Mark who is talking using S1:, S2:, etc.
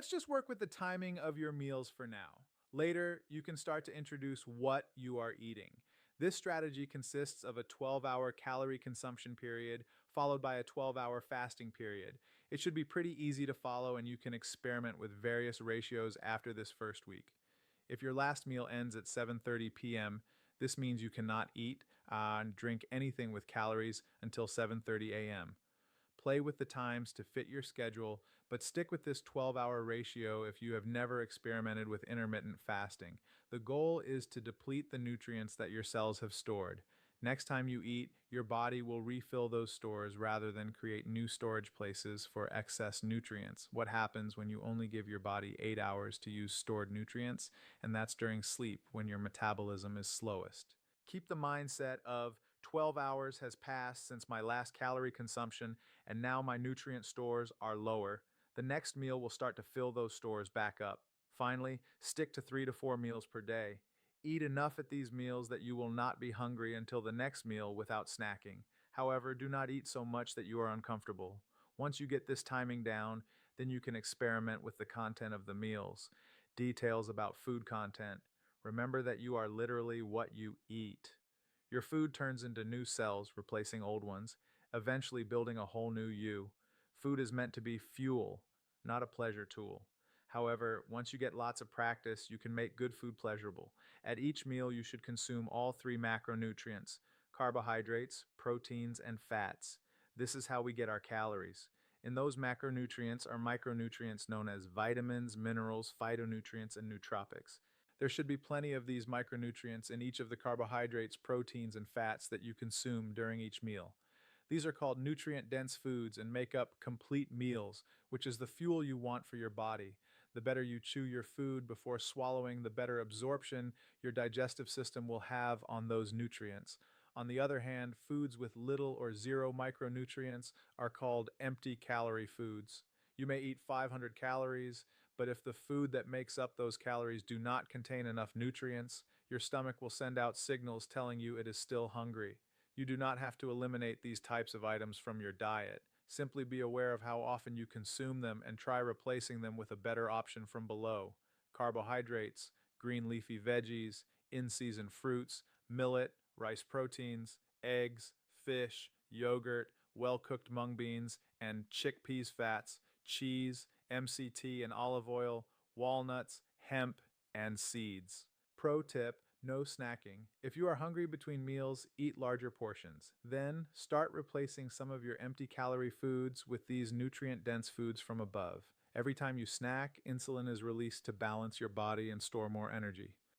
S1: Let's just work with the timing of your meals for now. Later, you can start to introduce what you are eating. This strategy consists of a 12-hour calorie consumption period followed by a 12-hour fasting period. It should be pretty easy to follow, and you can experiment with various ratios after this first week. If your last meal ends at 7:30 p.m., this means you cannot eat and drink anything with calories until 7:30 a.m. Play with the times to fit your schedule, but stick with this 12-hour ratio if you have never experimented with intermittent fasting. The goal is to deplete the nutrients that your cells have stored. Next time you eat, your body will refill those stores rather than create new storage places for excess nutrients. What happens when you only give your body 8 hours to use stored nutrients? And that's during sleep when your metabolism is slowest. Keep the mindset of 12 hours has passed since my last calorie consumption, and now my nutrient stores are lower. The next meal will start to fill those stores back up. Finally, stick to 3 to 4 meals per day. Eat enough at these meals that you will not be hungry until the next meal without snacking. However, do not eat so much that you are uncomfortable. Once you get this timing down, then you can experiment with the content of the meals. Details about food content. Remember that you are literally what you eat. Your food turns into new cells, replacing old ones, eventually building a whole new you. Food is meant to be fuel, not a pleasure tool. However, once you get lots of practice, you can make good food pleasurable. At each meal, you should consume all three macronutrients: carbohydrates, proteins, and fats. This is how we get our calories. In those macronutrients are micronutrients known as vitamins, minerals, phytonutrients, and nootropics. There should be plenty of these micronutrients in each of the carbohydrates, proteins, and fats that you consume during each meal. These are called nutrient-dense foods and make up complete meals, which is the fuel you want for your body. The better you chew your food before swallowing, the better absorption your digestive system will have on those nutrients. On the other hand, foods with little or zero micronutrients are called empty calorie foods. You may eat 500 calories, but if the food that makes up those calories do not contain enough nutrients, your stomach will send out signals telling you it is still hungry. You do not have to eliminate these types of items from your diet. Simply be aware of how often you consume them and try replacing them with a better option from below: carbohydrates, green leafy veggies, in-season fruits, millet, rice proteins, eggs, fish, yogurt, well-cooked mung beans, and chickpeas fats, cheese, MCT and olive oil, walnuts, hemp, and seeds. Pro tip: no snacking. If you are hungry between meals, eat larger portions. Then, start replacing some of your empty calorie foods with these nutrient-dense foods from above. Every time you snack, insulin is released to balance your body and store more energy.